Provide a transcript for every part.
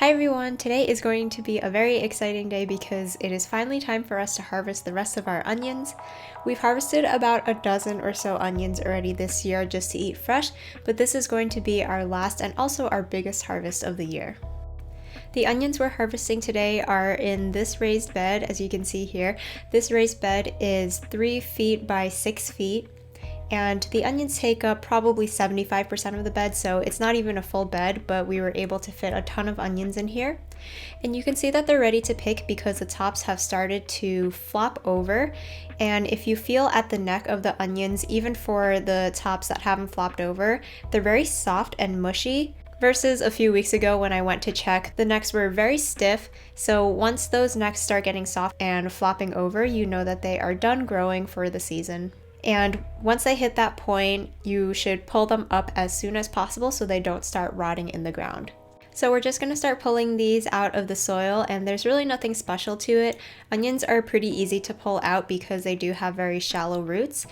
Hi everyone! Today is going to be a very exciting day because it is finally time for us to harvest the rest of our onions. We've harvested about a dozen or so onions already this year just to eat fresh, but this is going to be our last and also our biggest harvest of the year. The onions we're harvesting today are in this raised bed, as you can see here. This raised bed is 3 feet by 6 feet. And the onions take up probably 75% of the bed, so it's not even a full bed, but we were able to fit a ton of onions in here. And you can see that they're ready to pick because the tops have started to flop over. And if you feel at the neck of the onions, even for the tops that haven't flopped over, they're very soft and mushy. Versus a few weeks ago when I went to check, the necks were very stiff. So once those necks start getting soft and flopping over, you know that they are done growing for the season. And once they hit that point, you should pull them up as soon as possible so they don't start rotting in the ground. So we're just going to start pulling these out of the soil, and there's really nothing special to it. Onions are pretty easy to pull out because they do have very shallow roots.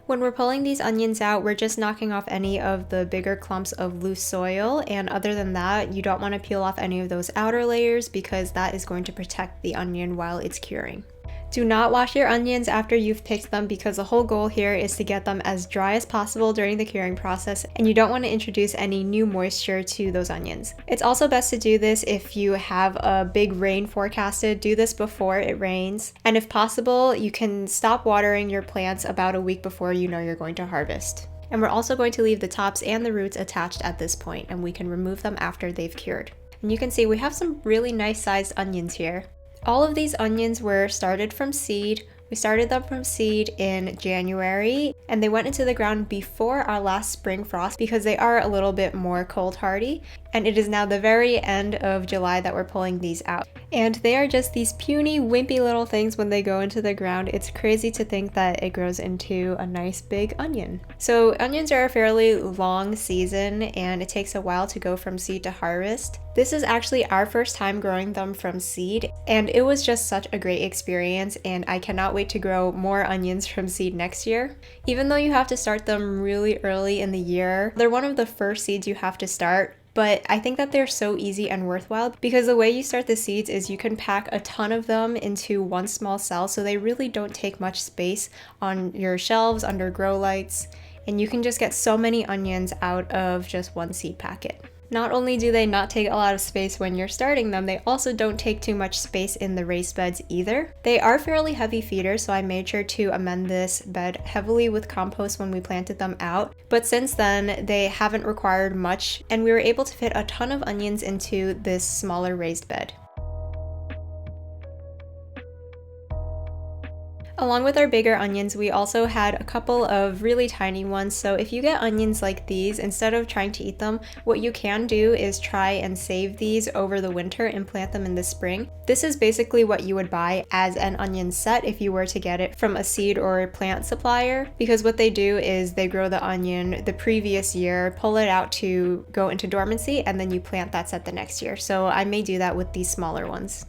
When we're pulling these onions out, we're just knocking off any of the bigger clumps of loose soil, and other than that, you don't want to peel off any of those outer layers because that is going to protect the onion while it's curing. Do not wash your onions after you've picked them because the whole goal here is to get them as dry as possible during the curing process, and you don't want to introduce any new moisture to those onions. It's also best to do this if you have a big rain forecasted. Do this before it rains, and if possible, you can stop watering your plants about a week before you know you're going to harvest. And we're also going to leave the tops and the roots attached at this point, and we can remove them after they've cured. And you can see we have some really nice sized onions here. All of these onions were started from seed. We started them from seed in January, and they went into the ground before our last spring frost because they are a little bit more cold hardy. And it is now the very end of July that we're pulling these out. And they are just these puny, wimpy little things when they go into the ground. It's crazy to think that it grows into a nice big onion. So onions are a fairly long season, and it takes a while to go from seed to harvest. This is actually our first time growing them from seed, and it was just such a great experience, and I cannot wait to grow more onions from seed next year. Even though you have to start them really early in the year, they're one of the first seeds you have to start. But I think that they're so easy and worthwhile because the way you start the seeds is you can pack a ton of them into one small cell, so they really don't take much space on your shelves under grow lights, and you can just get so many onions out of just one seed packet. Not only do they not take a lot of space when you're starting them, they also don't take too much space in the raised beds either. They are fairly heavy feeders, so I made sure to amend this bed heavily with compost when we planted them out. But since then, they haven't required much, and we were able to fit a ton of onions into this smaller raised bed. Along with our bigger onions, we also had a couple of really tiny ones, so if you get onions like these, instead of trying to eat them, what you can do is try and save these over the winter and plant them in the spring. This is basically what you would buy as an onion set if you were to get it from a seed or plant supplier, because what they do is they grow the onion the previous year, pull it out to go into dormancy, and then you plant that set the next year. So I may do that with these smaller ones.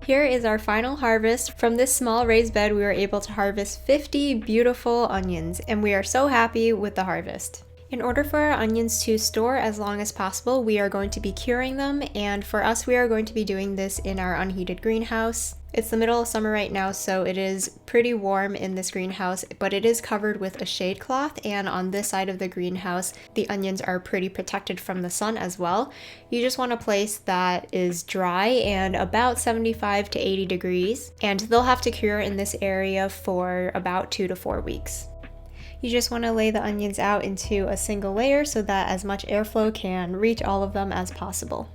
Here is our final harvest. From this small raised bed, we were able to harvest 50 beautiful onions, and we are so happy with the harvest. In order for our onions to store as long as possible, we are going to be curing them, and for us, we are going to be doing this in our unheated greenhouse. It's the middle of summer right now, so it is pretty warm in this greenhouse, but it is covered with a shade cloth, and on this side of the greenhouse, the onions are pretty protected from the sun as well. You just want a place that is dry and about 75 to 80 degrees, and they'll have to cure in this area for about 2 to 4 weeks. You just want to lay the onions out into a single layer so that as much airflow can reach all of them as possible.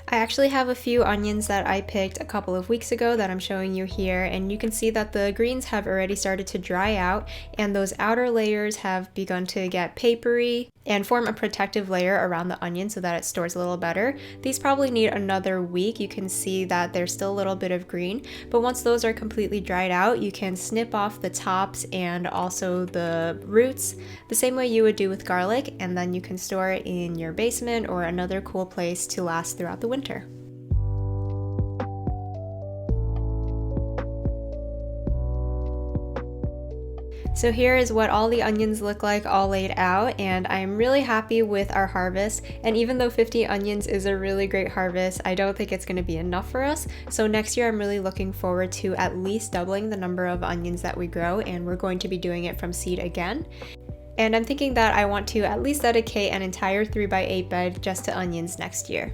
I actually have a few onions that I picked a couple of weeks ago that I'm showing you here, and you can see that the greens have already started to dry out, and those outer layers have begun to get papery and form a protective layer around the onion so that it stores a little better. These probably need another week. You can see that there's still a little bit of green, but once those are completely dried out, you can snip off the tops and also the roots the same way you would do with garlic, and then you can store it in your basement or another cool place to last throughout the winter. So here is what all the onions look like all laid out, and I'm really happy with our harvest. And even though 50 onions is a really great harvest, I don't think it's going to be enough for us. So next year I'm really looking forward to at least doubling the number of onions that we grow, and we're going to be doing it from seed again. And I'm thinking that I want to at least dedicate an entire 3x8 bed just to onions next year.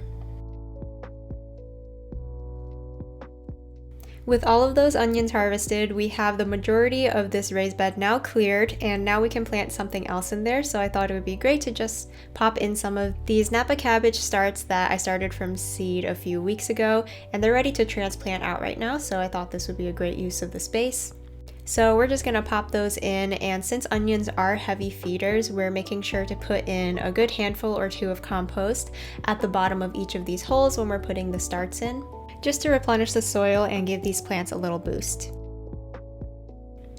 With all of those onions harvested, we have the majority of this raised bed now cleared, and now we can plant something else in there. So I thought it would be great to just pop in some of these Napa cabbage starts that I started from seed a few weeks ago, and they're ready to transplant out right now. So I thought this would be a great use of the space. So we're just gonna pop those in, and since onions are heavy feeders, we're making sure to put in a good handful or two of compost at the bottom of each of these holes when we're putting the starts in, just to replenish the soil and give these plants a little boost.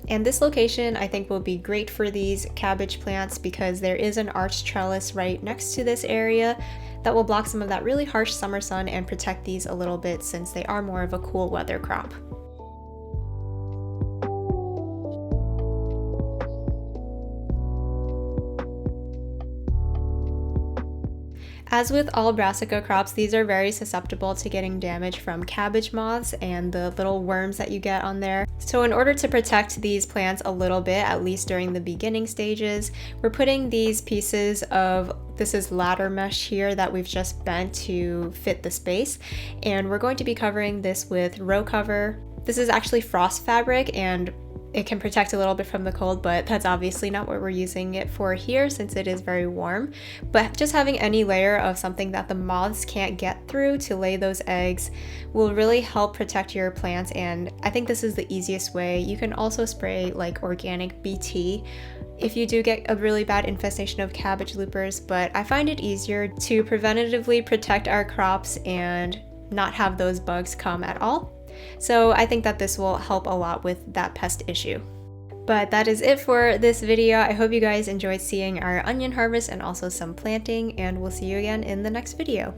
And this location I think will be great for these cabbage plants because there is an arched trellis right next to this area that will block some of that really harsh summer sun and protect these a little bit since they are more of a cool weather crop. As with all brassica crops, these are very susceptible to getting damage from cabbage moths and the little worms that you get on there. So in order to protect these plants a little bit, at least during the beginning stages, we're putting these pieces of, this is ladder mesh here that we've just bent to fit the space, and we're going to be covering this with row cover. This is actually frost fabric, and it can protect a little bit from the cold, but that's obviously not what we're using it for here since it is very warm. But just having any layer of something that the moths can't get through to lay those eggs will really help protect your plants, and I think this is the easiest way. You can also spray like organic BT if you do get a really bad infestation of cabbage loopers, but I find it easier to preventatively protect our crops and not have those bugs come at all. So I think that this will help a lot with that pest issue. But that is it for this video. I hope you guys enjoyed seeing our onion harvest and also some planting, and we'll see you again in the next video.